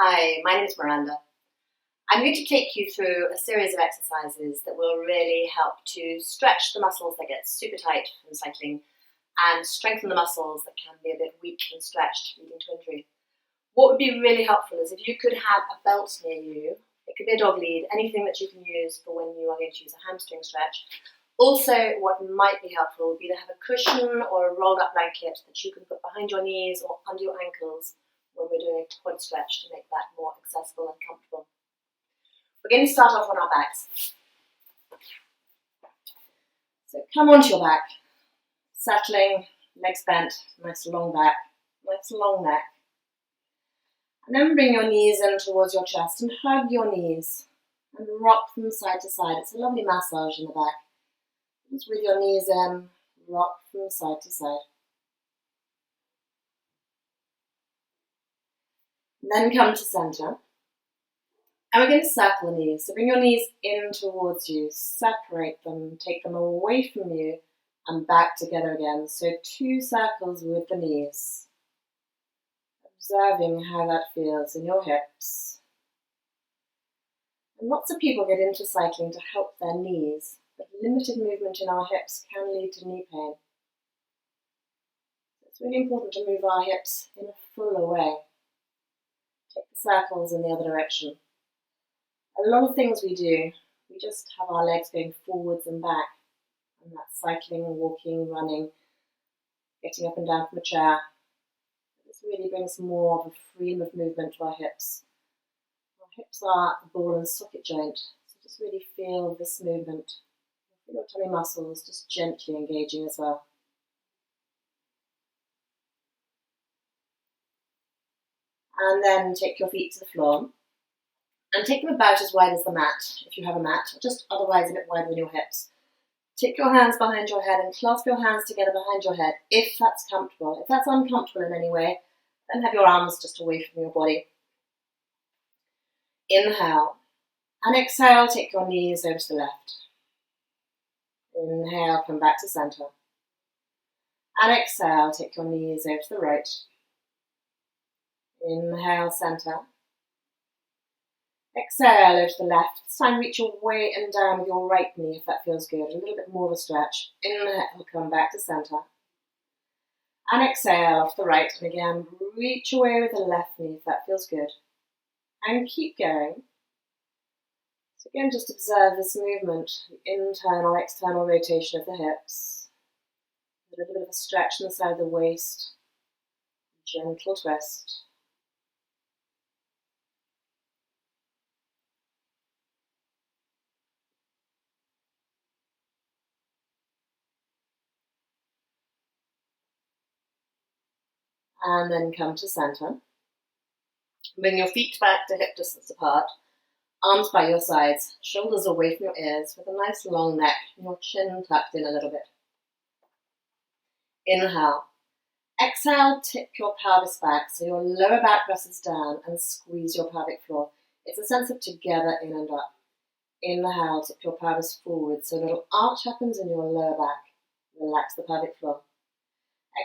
Hi, my name is Miranda. I'm going to take you through a series of exercises that will really help to stretch the muscles that get super tight from cycling and strengthen the muscles that can be a bit weak and stretched, leading to injury. What would be really helpful is if you could have a belt near you. It could be a dog lead, anything that you can use for when you are going to use a hamstring stretch. Also, what might be helpful would be to have a cushion or a rolled up blanket that you can put behind your knees or under your ankles when we're doing a quad stretch to make that more accessible and comfortable. We're going to start off on our backs. So come onto your back, settling, legs bent, nice long back, nice long neck. And then bring your knees in towards your chest and hug your knees and rock from side to side. It's a lovely massage in the back. Just with your knees in, rock from side to side. Then come to center. And we're going to circle the knees. So bring your knees in towards you, separate them, take them away from you and back together again. So 2 circles with the knees. Observing how that feels in your hips. And lots of people get into cycling to help their knees, but limited movement in our hips can lead to knee pain. So it's really important to move our hips in a fuller way. Take the circles in the other direction. A lot of things we do, we just have our legs going forwards and back. And that's cycling, walking, running, getting up and down from a chair. This really brings more of a freedom of movement to our hips. Our hips are the ball and socket joint, so just really feel this movement. Feel your tummy muscles just gently engaging as well. And then take your feet to the floor. And take them about as wide as the mat, if you have a mat, or just otherwise a bit wider than your hips. Take your hands behind your head and clasp your hands together behind your head, if that's comfortable. If that's uncomfortable in any way, then have your arms just away from your body. Inhale. And exhale, take your knees over to the left. Inhale, come back to center. And exhale, take your knees over to the right. Inhale, center. Exhale over to the left. This time reach your way and down with your right knee if that feels good. A little bit more of a stretch. Inhale, come back to center. And exhale off the right. And again, reach away with the left knee if that feels good. And keep going. So again, just observe this movement, the internal, external rotation of the hips. A little bit of a stretch on the side of the waist. Gentle twist. And then come to center. Bring your feet back to hip distance apart. Arms by your sides. Shoulders away from your ears with a nice long neck and your chin tucked in a little bit. Inhale. Exhale, tip your pelvis back so your lower back presses down and squeeze your pelvic floor. It's a sense of together in and up. Inhale, tip your pelvis forward so a little arch happens in your lower back. Relax the pelvic floor.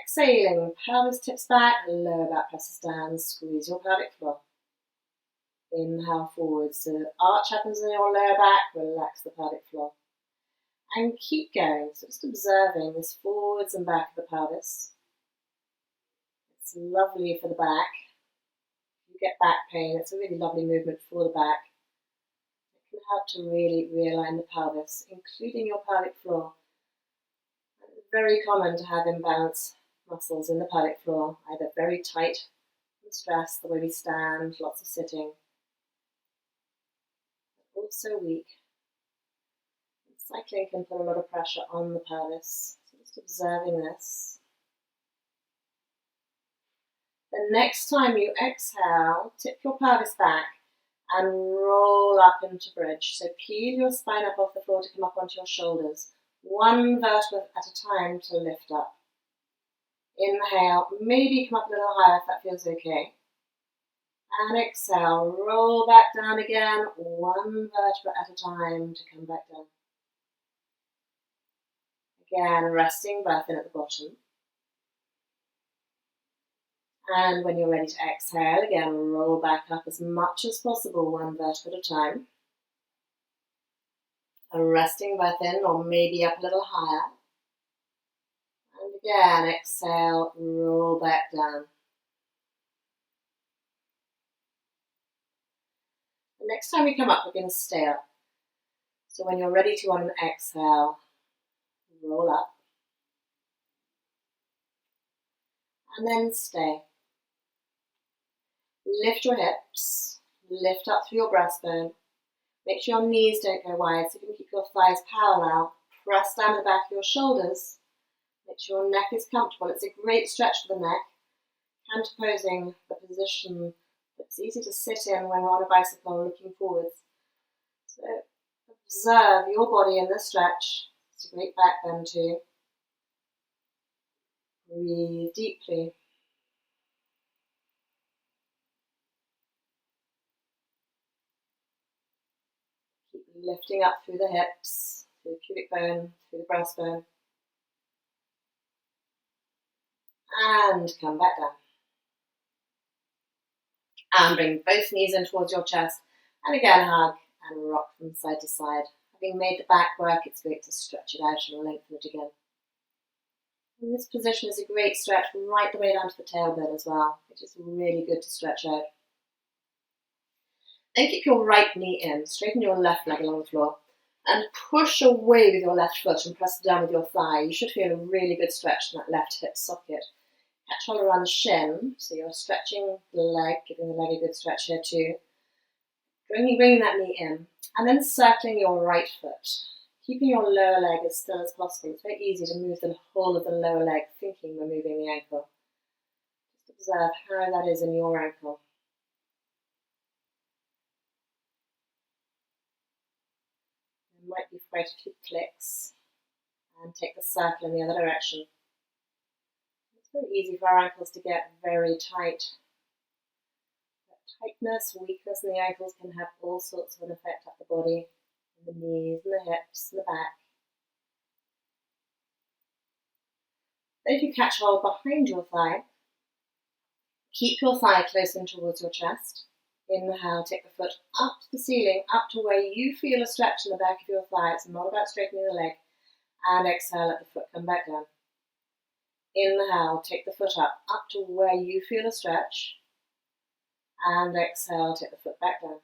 Exhaling, pelvis tips back, lower back presses down, squeeze your pelvic floor. Inhale forward, so the arch happens in your lower back, relax the pelvic floor. And keep going, so just observing this forwards and back of the pelvis. It's lovely for the back. If you get back pain, it's a really lovely movement for the back. It can help to really realign the pelvis, including your pelvic floor. It's very common to have imbalanced muscles in the pelvic floor, either very tight and stressed, the way we stand, lots of sitting, but also weak. And cycling can put a lot of pressure on the pelvis, so just observing this. The next time you exhale, tip your pelvis back and roll up into bridge. So peel your spine up off the floor to come up onto your shoulders. 1 vertebra at a time to lift up. Inhale, maybe come up a little higher if that feels okay. And exhale, roll back down again, 1 vertebra at a time to come back down. Again, resting breath in at the bottom. And when you're ready to exhale, again, roll back up as much as possible, one vertebra at a time. A resting breath in, or maybe up a little higher. And again, exhale, roll back down. The next time we come up, we're going to stay up. So when you're ready to on an exhale, roll up. And then stay. Lift your hips, lift up through your breastbone. Make sure your knees don't go wide, so you can keep your thighs parallel. Press down the back of your shoulders. Make sure your neck is comfortable. It's a great stretch for the neck. Counterposing the position that's easy to sit in when we're on a bicycle looking forwards. So observe your body in this stretch. It's a great back bend too. Breathe deeply. Keep lifting up through the hips, through the pubic bone, through the breastbone. And come back down. And bring both knees in towards your chest. And again, hug and rock from side to side. Having made the back work, it's great to stretch it out and lengthen it again. And this position is a great stretch right the way down to the tailbone as well, which is really good to stretch out. Then keep your right knee in, straighten your left leg along the floor, and push away with your left foot and press down with your thigh. You should feel a really good stretch in that left hip socket. Catch hold around the shin, so you're stretching the leg, giving the leg a good stretch here too. Bringing that knee in, and then circling your right foot. Keeping your lower leg as still as possible. It's very easy to move the whole of the lower leg, thinking we're moving the ankle. Just observe how that is in your ankle. There might be quite a few clicks. And take the circle in the other direction. It's very easy for our ankles to get very tight. That tightness, weakness in the ankles can have all sorts of an effect up the body. The knees and the hips and the back. Then if you catch hold behind your thigh, keep your thigh close in towards your chest. Inhale, take the foot up to the ceiling, up to where you feel a stretch in the back of your thigh. It's not about straightening the leg. And exhale, let the foot come back down. Inhale, take the foot up to where you feel a stretch. And exhale, take the foot back down.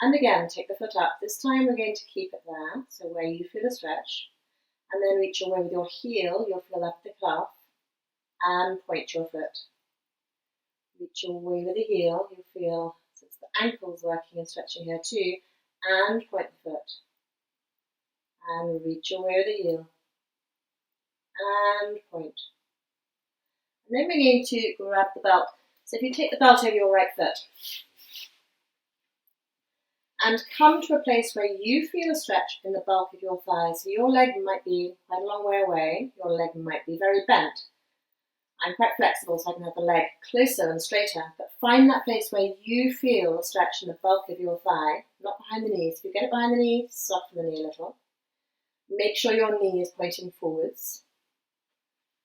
And again, take the foot up. This time we're going to keep it there, so where you feel a stretch. And then reach your way with your heel, you'll feel up the calf, and point your foot. Reach your way with the heel, you'll feel, since the ankle's working and stretching here too, and point the foot. And reach your way with the heel, and point. And then we're going to grab the belt. So if you take the belt over your right foot, and come to a place where you feel a stretch in the bulk of your thighs. So your leg might be quite a long way away. Your leg might be very bent. I'm quite flexible, so I can have the leg closer and straighter. But find that place where you feel a stretch in the bulk of your thigh, not behind the knees. If you get it behind the knee, soften the knee a little. Make sure your knee is pointing forwards.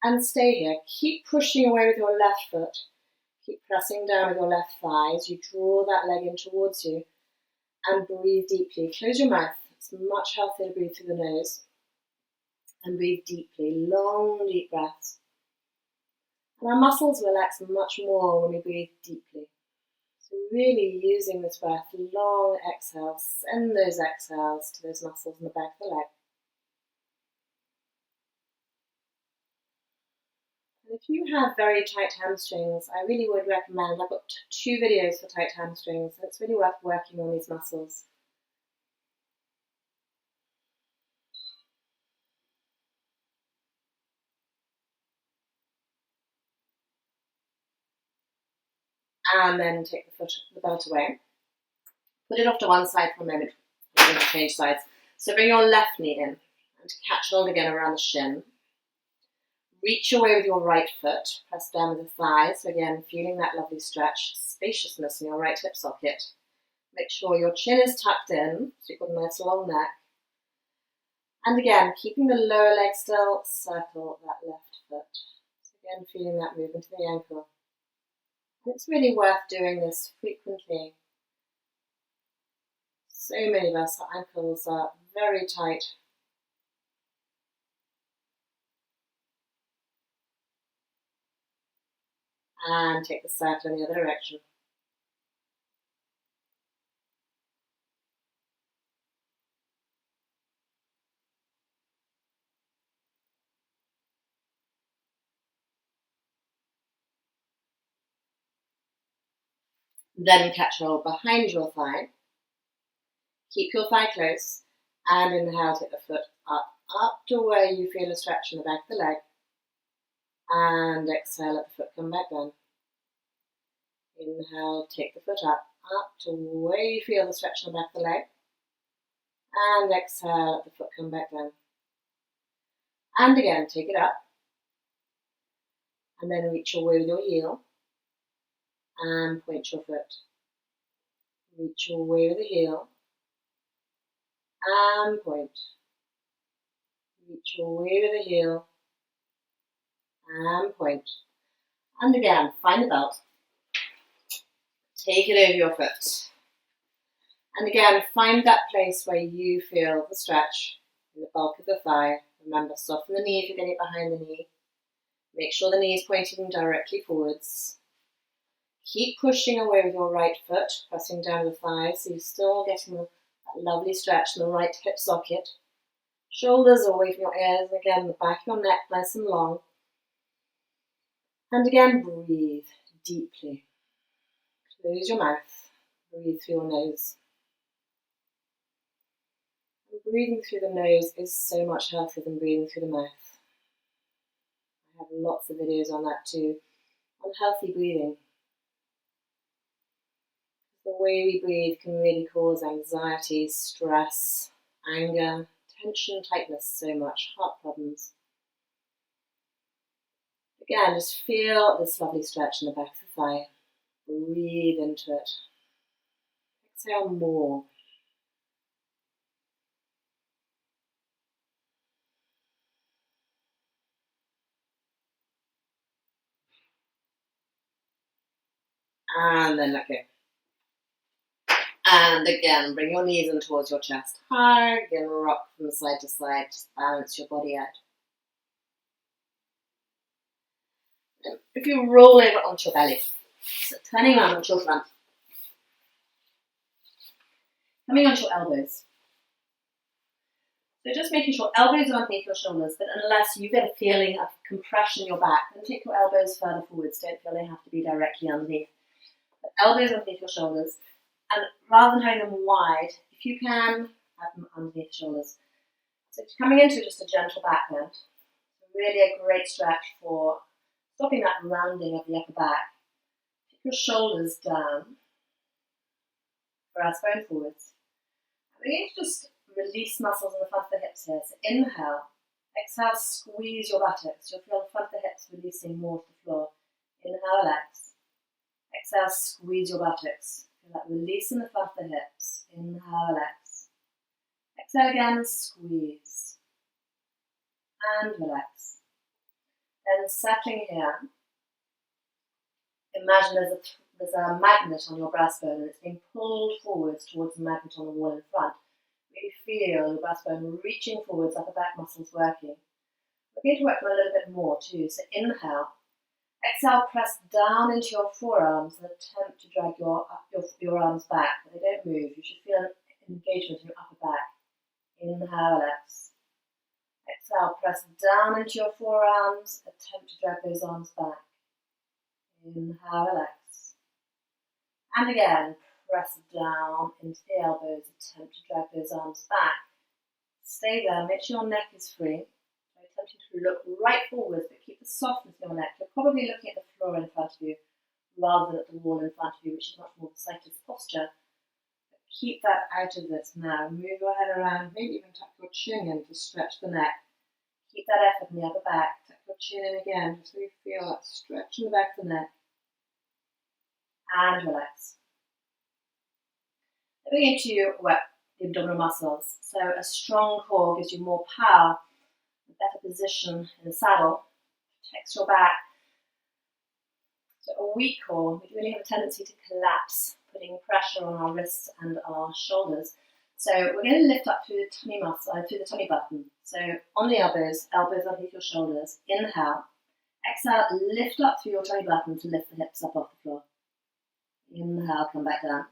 And stay here. Keep pushing away with your left foot. Keep pressing down with your left thigh as you draw that leg in towards you. And breathe deeply. Close your mouth. It's much healthier to breathe through the nose. And breathe deeply. Long, deep breaths. And our muscles relax much more when we breathe deeply. So really using this breath, long exhales. Send those exhales to those muscles in the back of the leg. And if you have very tight hamstrings, I really would recommend, I've got 2 videos for tight hamstrings, so it's really worth working on these muscles. And then take the belt away. Put it off to one side for a moment. I'm going to change sides. So bring your left knee in and catch hold again around the shin. Reach away with your right foot. Press down with the thighs. So again, feeling that lovely stretch, spaciousness in your right hip socket. Make sure your chin is tucked in, so you've got a nice long neck. And again, keeping the lower leg still, circle that left foot. So Again, feeling that movement in the ankle. And it's really worth doing this frequently. So many of us, our ankles are very tight. And take the circle in the other direction. Then catch hold behind your thigh. Keep your thigh close and inhale, take the foot up to where you feel a stretch in the back of the leg. And exhale, let the foot come back down. Inhale, take the foot up to where you feel the stretch in the back of the leg. And exhale, let the foot come back down. And again, take it up. And then reach your way with your heel. And point your foot. Reach your way with the heel. And point. Reach your way with the heel. And point. And again, find the belt. Take it over your foot. And again, find that place where you feel the stretch in the bulk of the thigh. Remember, soften the knee if you're getting it behind the knee. Make sure the knee is pointing directly forwards. Keep pushing away with your right foot, pressing down the thigh, so you're still getting that lovely stretch in the right hip socket. Shoulders away from your ears, and again, the back of your neck nice and long. And again, breathe deeply. Close your mouth. Breathe through your nose. And breathing through the nose is so much healthier than breathing through the mouth. I have lots of videos on that too, on healthy breathing. The way we breathe can really cause anxiety, stress, anger, tension, tightness so much, heart problems. Again, just feel this lovely stretch in the back of the thigh. Breathe into it. Exhale more. And then let go. And again, bring your knees in towards your chest. High, again, rock from side to side. Just balance your body out. And if you roll over onto your belly, so turning around onto your front. Coming onto your elbows. So just making sure elbows are underneath your shoulders, but unless you get a feeling of compression in your back, then take your elbows further forwards. Don't feel they have to be directly underneath. But elbows underneath your shoulders. And rather than having them wide, if you can, have them underneath the shoulders. So coming into just a gentle back bend. Really a great stretch for stopping that rounding of the upper back. Take your shoulders down. Breastbone forwards. And we're going to just release muscles in the front of the hips here. So inhale. Exhale, squeeze your buttocks. You'll feel the front of the hips releasing more to the floor. Inhale, relax. Exhale, squeeze your buttocks. Feel that release in the front of the hips. Inhale, relax. Exhale again, squeeze. And relax. Then settling here. Imagine there's a magnet on your breastbone and it's being pulled forwards towards the magnet on the wall in front. Really feel your breastbone reaching forwards, upper back muscles working. We're going to work them a little bit more too. So inhale. Exhale, press down into your forearms and attempt to drag your arms back, but they don't move. You should feel an engagement in your upper back. Inhale, relax. Exhale, press down into your forearms, attempt to drag those arms back. Inhale, relax. And again, press down into the elbows, attempt to drag those arms back. Stay there, make sure your neck is free. Attempting to look right forwards, but keep the softness in your neck. You're probably looking at the floor in front of you rather than at the wall in front of you, which is much more the cyclist posture. But keep that out of this now. Move your head around, maybe even tuck your chin in to stretch the neck. Keep that effort in the upper back. Tuck your chin in again, just so you feel that stretch in the back of the neck. And relax. Then we're going to work the abdominal muscles. So a strong core gives you more power, a better position in the saddle, protects your back, So a weak core, we really have a tendency to collapse, putting pressure on our wrists and our shoulders. So we're going to lift up through the tummy muscle, through the tummy button. So on the elbows underneath your shoulders. Inhale. Exhale, lift up through your tummy button to lift the hips up off the floor. Inhale, come back down.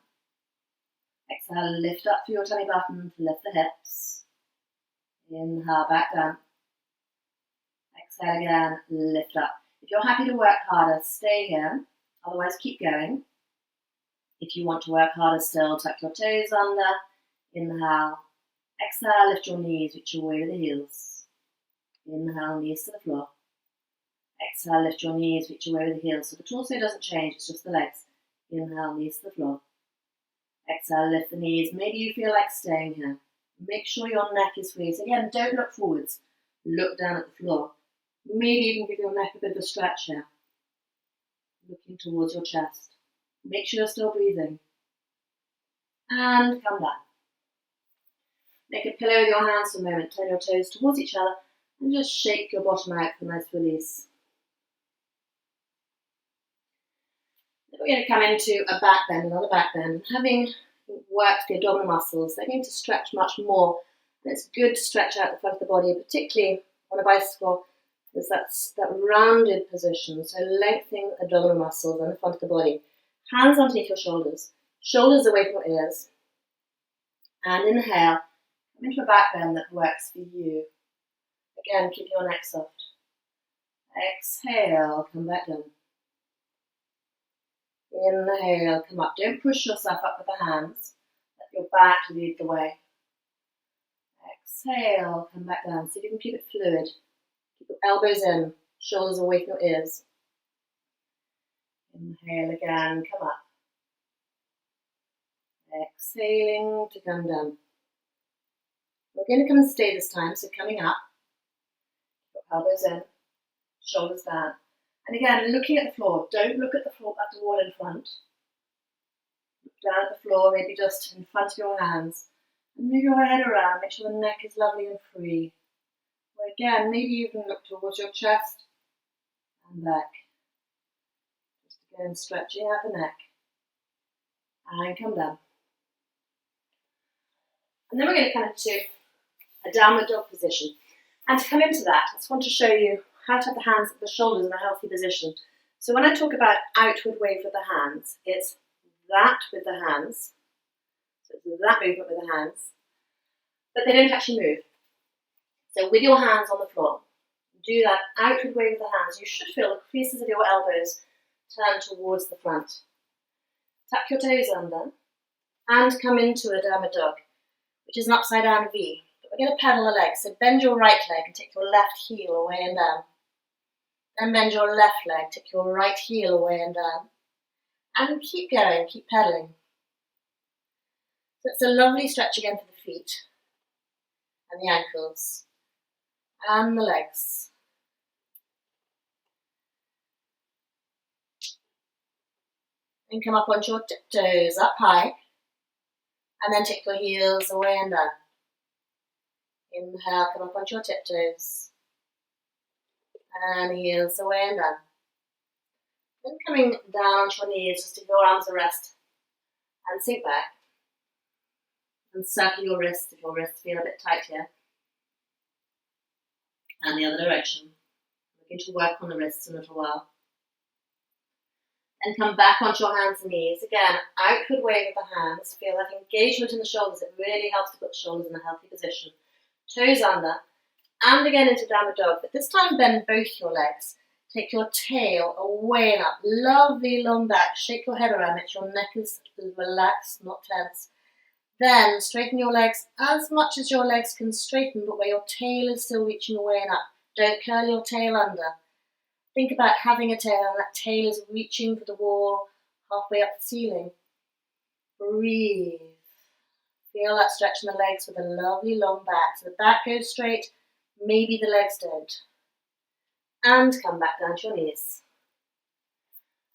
Exhale, lift up through your tummy button to lift the hips. Inhale, back down. Exhale again, lift up. If you're happy to work harder, stay here. Otherwise, keep going. If you want to work harder still, tuck your toes under. Inhale. Exhale, lift your knees, reach your way with the heels. Inhale, knees to the floor. Exhale, lift your knees, reach your way with the heels. So the torso doesn't change, it's just the legs. Inhale, knees to the floor. Exhale, lift the knees. Maybe you feel like staying here. Make sure your neck is free. So again, don't look forwards. Look down at the floor. Maybe even give your neck a bit of a stretch here. Looking towards your chest. Make sure you're still breathing. And come down. Make a pillow with your hands for a moment. Turn your toes towards each other and just shake your bottom out for a nice release. Then we're going to come into a back bend, another back bend. Having worked the abdominal muscles, they're going to stretch much more. And it's good to stretch out the front of the body, particularly on a bicycle. There's that rounded position, so lengthening abdominal muscles and the front of the body. Hands underneath your shoulders, shoulders away from your ears. And inhale, come into a back bend that works for you. Again, keep your neck soft. Exhale, come back down. Inhale, come up. Don't push yourself up with the hands. Let your back lead the way. Exhale, come back down. See if you can keep it fluid. Keep your elbows in, shoulders away from your ears. Inhale again, come up. Exhaling to come down. We're going to come and stay this time, so coming up. Keep your elbows in, shoulders down. And again, looking at the floor. Don't look at the floor, at the wall in front. Look down at the floor, maybe just in front of your hands. And move your head around, make sure the neck is lovely and free. Or again, maybe you can look towards your chest and back. Just again, stretching out the neck. And come down. And then we're going to come into a downward dog position. And to come into that, I just want to show you how to have the hands at the shoulders in a healthy position. So when I talk about outward wave with the hands, it's that with the hands. So it's that movement with the hands. But they don't actually move. So with your hands on the floor, do that outward wave with the hands. You should feel the creases of your elbows turn towards the front. Tuck your toes under and come into a downward dog, which is an upside down V. But we're going to pedal the legs. So bend your right leg and take your left heel away and down. Then bend your left leg, take your right heel away and down. And keep going, keep pedaling. So it's a lovely stretch again for the feet and the ankles and the legs. And come up onto your tiptoes, up high. And then take your heels away and down. Inhale, come up onto your tiptoes. And heels away and down. Then coming down onto your knees, just give your arms a rest. And sink back. And circle your wrists if your wrists feel a bit tight here. And the other direction. We're going to work on the wrists in a little while. And come back onto your hands and knees. Again, outward wave with the hands. Feel that engagement in the shoulders. It really helps to put the shoulders in a healthy position. Toes under. And again into downward dog. But this time bend both your legs. Take your tail away and up. Lovely long back. Shake your head around. Make sure your neck is relaxed, not tense. Then straighten your legs as much as your legs can straighten, but where your tail is still reaching away and up. Don't curl your tail under. Think about having a tail, and that tail is reaching for the wall halfway up the ceiling. Breathe. Feel that stretch in the legs with a lovely long back. So the back goes straight, maybe the legs don't. And come back down to your knees.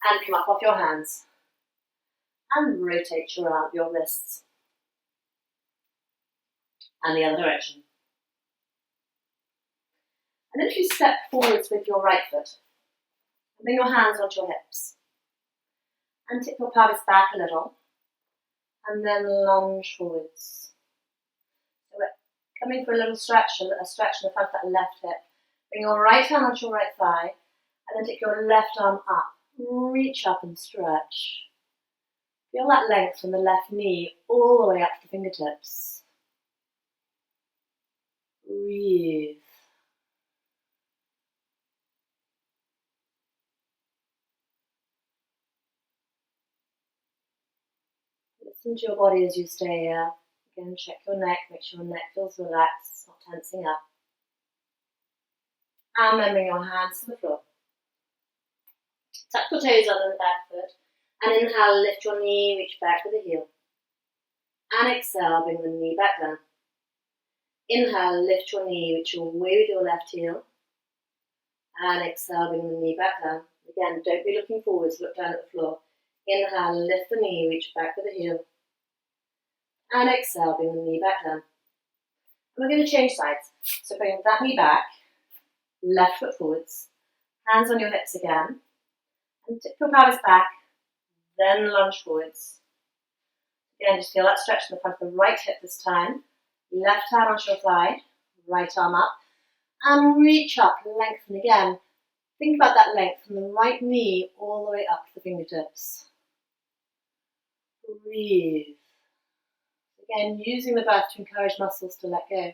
And come up off your hands. And rotate your wrists. And the other direction. And then if you step forwards with your right foot, and bring your hands onto your hips. And tip your pelvis back a little. And then lunge forwards. So we're coming for a little stretch, a stretch in the front of that left hip. Bring your right hand onto your right thigh. And then take your left arm up. Reach up and stretch. Feel that length from the left knee all the way up to the fingertips. Breathe. Listen to your body as you stay here. Again, check your neck, make sure your neck feels relaxed, it's not tensing up. And then bring your hands to the floor. Tuck your toes under the back foot. And inhale, lift your knee, reach back with the heel. And exhale, bring the knee back down. Inhale, lift your knee, reach away with your left heel. And exhale, bring the knee back down. Again, don't be looking forwards, look down at the floor. Inhale, lift the knee, reach back with the heel. And exhale, bring the knee back down. And we're going to change sides. So bring that knee back, left foot forwards, hands on your hips again. And tip your pelvis back, then lunge forwards. Again, just feel that stretch in the front of the right hip this time. Left hand onto your thigh, right arm up. And reach up, lengthen again. Think about that length from the right knee all the way up to the fingertips. Breathe. Again, using the breath to encourage muscles to let go.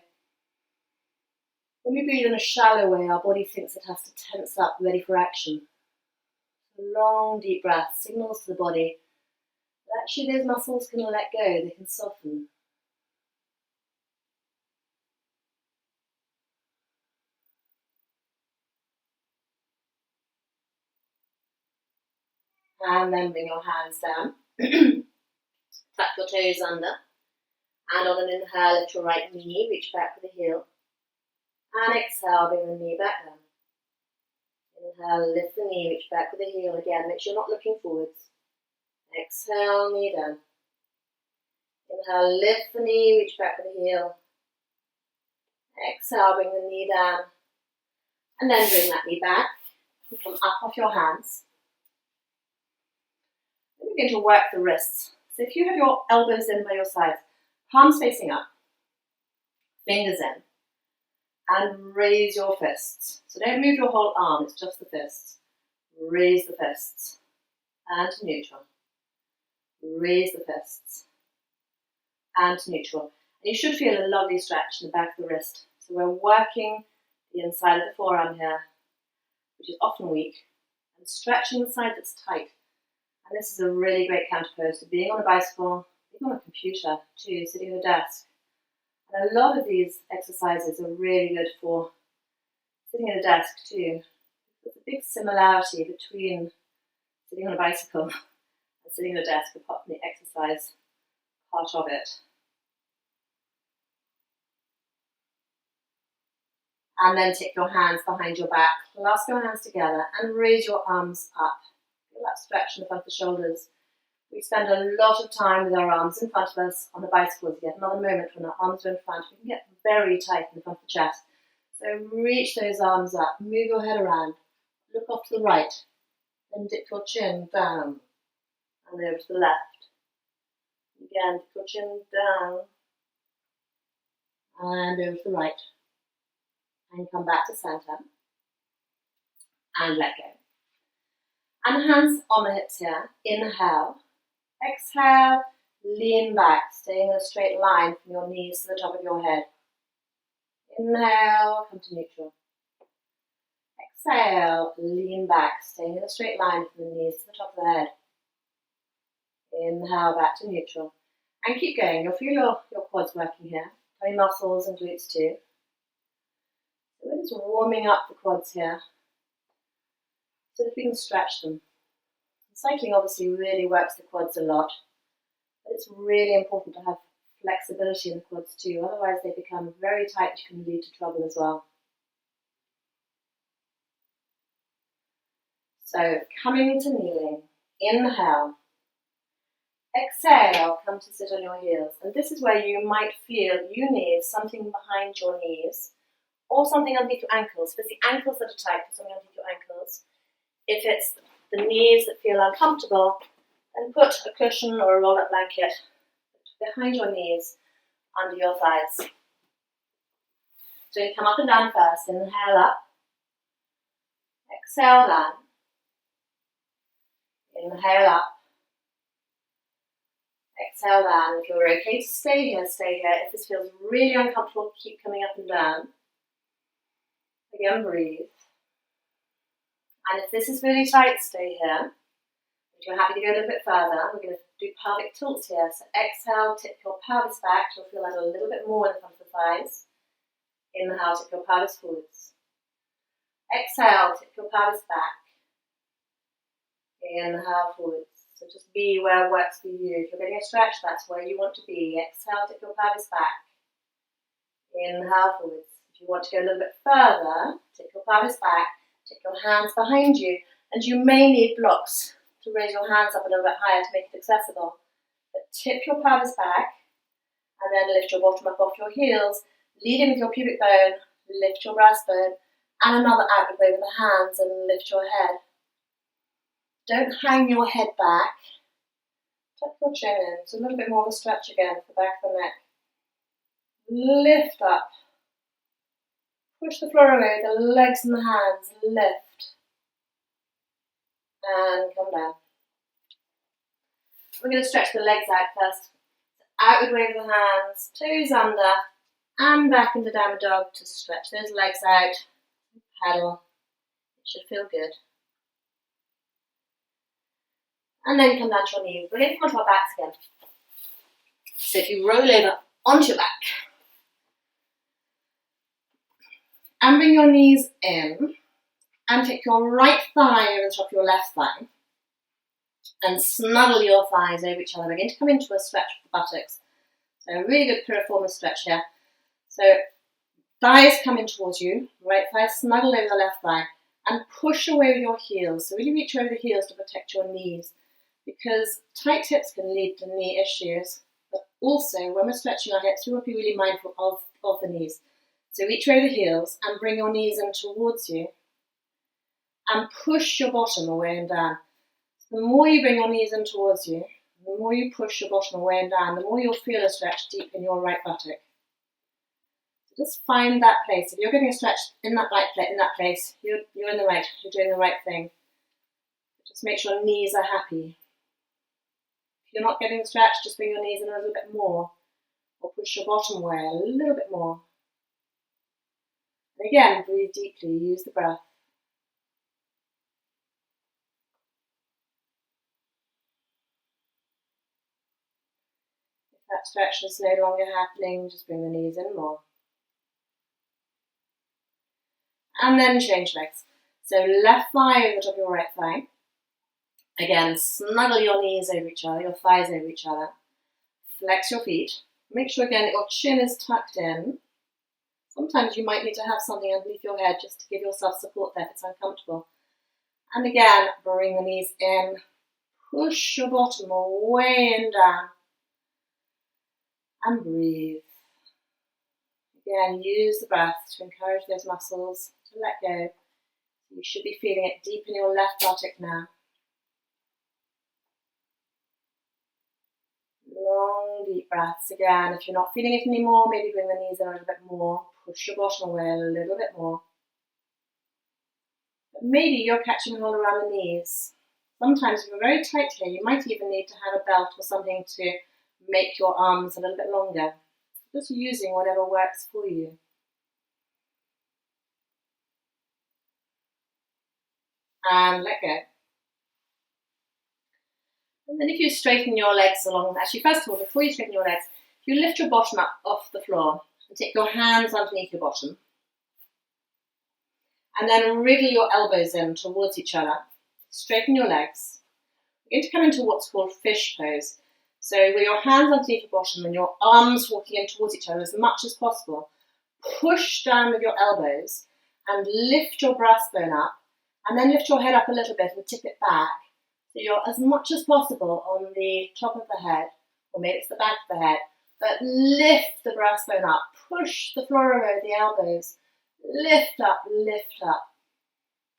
When we breathe in a shallow way, our body thinks it has to tense up, ready for action. A long, deep breath signals to the body that actually those muscles can let go, they can soften. And then bring your hands down. Tuck your toes under. And on an inhale, lift your right knee, reach back with the heel. And exhale, bring the knee back down. Inhale, lift the knee, reach back with the heel again. Make sure you're not looking forwards. Exhale, knee down. Inhale, lift the knee, reach back with the heel. Exhale, bring the knee down. And then bring that knee back. You come up off your hands. Then we're going to work the wrists. So if you have your elbows in by your sides, palms facing up, fingers in, and raise your fists. So don't move your whole arm, it's just the fists. Raise the fists, and to neutral. Raise the fists, and to neutral. And you should feel a lovely stretch in the back of the wrist. So we're working the inside of the forearm here, which is often weak, and stretching the side that's tight. And this is a really great counterpose to being on a bicycle, being on a computer too, sitting at a desk. And a lot of these exercises are really good for sitting at a desk too. There's a big similarity between sitting on a bicycle and sitting at a desk, apart from the exercise part of it. And then take your hands behind your back, clasp your hands together and raise your arms up. Feel that stretch in the front of the shoulders. We spend a lot of time with our arms in front of us on the bicycles. Yet another moment when our arms are in front, we can get very tight in the front of the chest. So reach those arms up, move your head around, look off to the right, then dip your chin down and over to the left. Again, dip your chin down and over to the right. And come back to center and let go. And hands on the hips here. Inhale. Exhale. Lean back, staying in a straight line from your knees to the top of your head. Inhale, come to neutral. Exhale, lean back, staying in a straight line from the knees to the top of the head. Inhale, back to neutral. And keep going. You'll feel your quads working here. Tummy muscles and glutes too. So we're just warming up the quads here so that we can stretch them. Cycling obviously really works the quads a lot, but it's really important to have flexibility in the quads too, otherwise they become very tight, which can lead to trouble as well. So coming to kneeling, inhale, exhale, come to sit on your heels. And this is where you might feel you need something behind your knees or something underneath your ankles. If it's the ankles that are tight, put something underneath your ankles. If it's the knees that feel uncomfortable, And put a cushion or a roll-up blanket behind your knees, under your thighs. So you come up and down first. Inhale up. Exhale down. Inhale up. Exhale down. If you're okay to stay here, stay here. If this feels really uncomfortable, keep coming up and down. Again, breathe. And if this is really tight, stay here. If you're happy to go a little bit further, we're going to do pelvic tilts here. So exhale, tip your pelvis back. You'll feel that a little bit more in front of the thighs. Inhale, tip your pelvis forwards. Exhale, tip your pelvis back. Inhale, forwards. So just be where it works for you. If you're getting a stretch, that's where you want to be. Exhale, tip your pelvis back. Inhale, forwards. If you want to go a little bit further, tip your pelvis back. Take your hands behind you. And you may need blocks to raise your hands up a little bit higher to make it accessible. But tip your pelvis back and then lift your bottom up off your heels. Lead in with your pubic bone, lift your breastbone, and another outward wave with the hands and lift your head. Don't hang your head back. Tuck your chin in. It's a little bit more of a stretch again for the back of the neck. Lift up. Push the floor away, the legs and the hands. Lift. And come down. We're going to stretch the legs out first. Outward wave of the hands, toes under, and back into downward dog to stretch those legs out. Paddle. It should feel good. And then come down to your knees. We're going to come onto our backs again. So if you roll over onto your back, and bring your knees in, and take your right thigh over the top of your left thigh, and snuggle your thighs over each other. We're going to come into a stretch with the buttocks. So a really good piriformis stretch here. So thighs come in towards you, right thigh snuggled over the left thigh, and push away with your heels. So really reach over the heels to protect your knees, because tight hips can lead to knee issues. But also, when we're stretching our hips, we want to be really mindful of the knees. So reach over the heels and bring your knees in towards you, and push your bottom away and down. The more you bring your knees in towards you, the more you push your bottom away and down, the more you'll feel a stretch deep in your right buttock. So just find that place. If you're getting a stretch in that place, you're in the right. You're doing the right thing. Just make sure your knees are happy. If you're not getting a stretch, just bring your knees in a little bit more, or push your bottom away a little bit more. And again, breathe deeply. Use the breath. That stretch is no longer happening, just bring the knees in more. And then change legs. So left thigh over the top of your right thigh. Again, snuggle your knees over each other, your thighs over each other. Flex your feet. Make sure again that your chin is tucked in. Sometimes you might need to have something underneath your head just to give yourself support there if it's uncomfortable. And again, bring the knees in. Push your bottom away and down. And breathe. Again, use the breath to encourage those muscles to let go. You should be feeling it deep in your left buttock now. Long, deep breaths again. If you're not feeling it anymore, maybe bring the knees in a little bit more. Push your bottom away a little bit more. But maybe you're catching a hold around the knees. Sometimes if you're very tight here, you might even need to have a belt or something to make your arms a little bit longer. Just using whatever works for you. And let go. And then if you straighten your legs along, actually first of all, before you straighten your legs, if you lift your bottom up off the floor and take your hands underneath your bottom, and then wriggle your elbows in towards each other, straighten your legs. You're going to come into what's called fish pose. So with your hands underneath your bottom and your arms walking in towards each other as much as possible, push down with your elbows and lift your breastbone up, and then lift your head up a little bit and tip it back. So you're as much as possible on the top of the head, or maybe it's the back of the head, but lift the breastbone up, push the floor away with the elbows, lift up,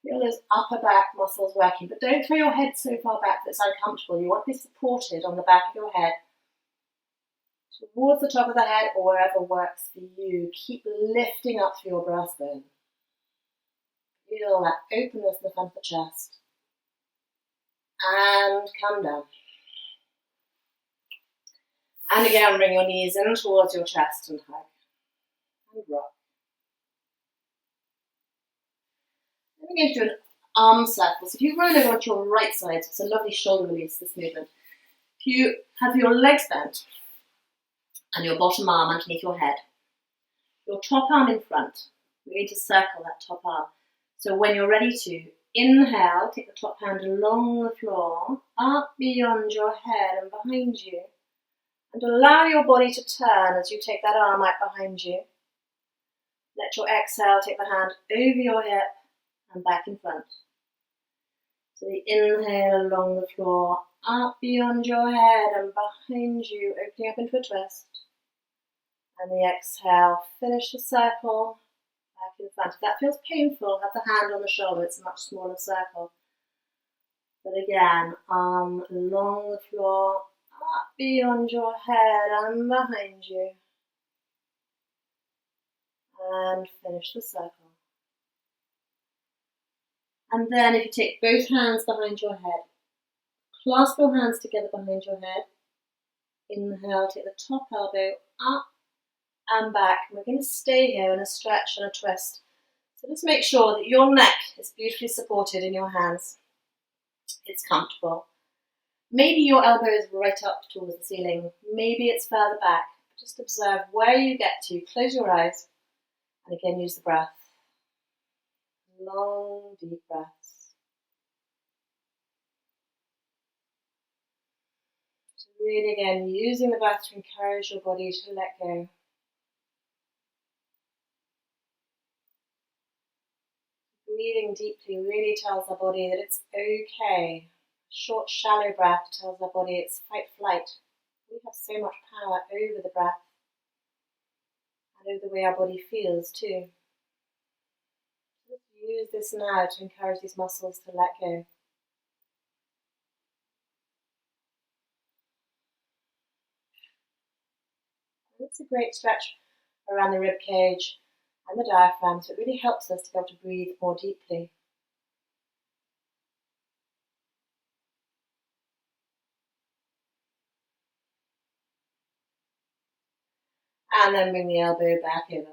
Feel those upper back muscles working, but don't throw your head so far back that it's uncomfortable. You want to be supported on the back of your head, towards the top of the head or wherever works for you. Keep lifting up through your breastbone. Feel that openness in the front of the chest. And come down. And again, bring your knees in towards your chest and hug. And rock. Then we're going to do an arm circle. So if you roll over onto your right side, it's a lovely shoulder release, this movement. If you have your legs bent and your bottom arm underneath your head, your top arm in front, we're going to circle that top arm. So when you're ready to, inhale, take the top hand along the floor, up beyond your head and behind you. And allow your body to turn as you take that arm out behind you. Let your exhale take the hand over your hip and back in front. So the inhale along the floor, up beyond your head and behind you, opening up into a twist. And the exhale, finish the circle, back in front. If that feels painful, have the hand on the shoulder, it's a much smaller circle. But again, arm along the floor, up beyond your head and behind you. And finish the circle. And then if you take both hands behind your head, clasp your hands together behind your head. Inhale, take the top elbow up and back. And we're going to stay here in a stretch and a twist. So just make sure that your neck is beautifully supported in your hands. It's comfortable. Maybe your elbow is right up towards the ceiling. Maybe it's further back. Just observe where you get to. Close your eyes. And again, use the breath. Long, deep breaths. So really, again, using the breath to encourage your body to let go. Breathing deeply really tells our body that it's okay. Short, shallow breath tells our body it's fight, flight. We have so much power over the breath and over the way our body feels too. Just use this now to encourage these muscles to let go. And it's a great stretch around the rib cage and the diaphragm, so it really helps us to be able to breathe more deeply. And then bring the elbow back over.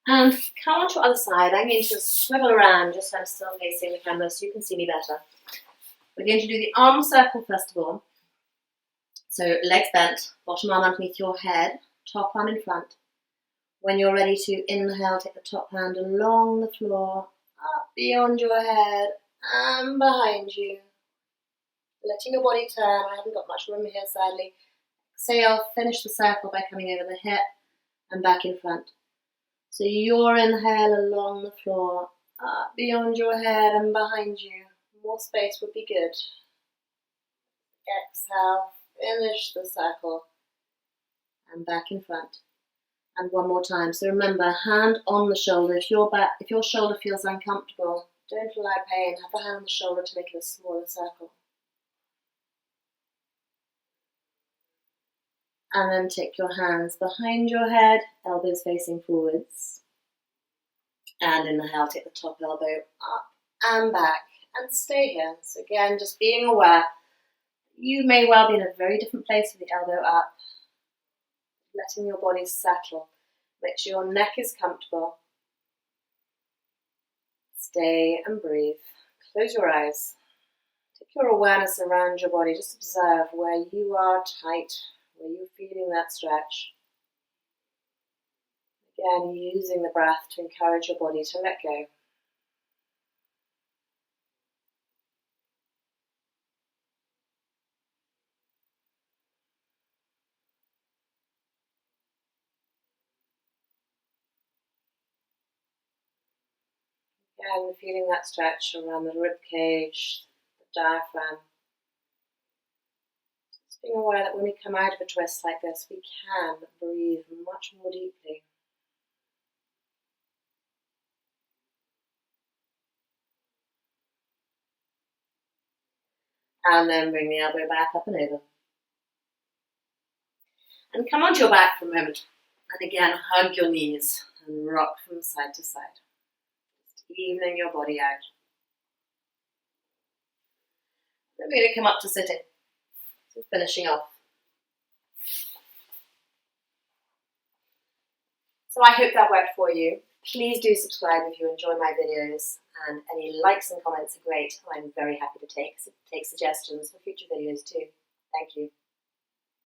And come on to the other side. I'm going to swivel around just so I'm still facing the camera so you can see me better. We're going to do the arm circle first of all. So legs bent, bottom arm underneath your head, top arm in front. When you're ready to inhale, take the top hand along the floor, up beyond your head and behind you. Letting your body turn. I haven't got much room here, sadly. Exhale, finish the circle by coming over the hip and back in front. So your inhale along the floor, up beyond your head and behind you. More space would be good. Exhale, finish the circle and back in front. And one more time. So remember, hand on the shoulder. If your shoulder feels uncomfortable, don't allow pain. Have the hand on the shoulder to make it a smaller circle. And then take your hands behind your head, elbows facing forwards. And inhale, take the top elbow up and back and stay here. So again, just being aware, you may well be in a very different place with the elbow up. Letting your body settle. Make sure your neck is comfortable. Stay and breathe. Close your eyes. Take your awareness around your body. Just observe where you are tight, where you're feeling that stretch. Again, using the breath to encourage your body to let go. Again, feeling that stretch around the rib cage, the diaphragm. Just being aware that when we come out of a twist like this, we can breathe much more deeply. And then bring the elbow back up and over. And come onto your back for a moment. And again, hug your knees and rock from side to side. Just evening your body out. Then we're going to come up to sitting. So finishing off. So I hope that worked for you. Please do subscribe if you enjoy my videos, and any likes and comments are great. I'm very happy to take suggestions for future videos too. Thank you.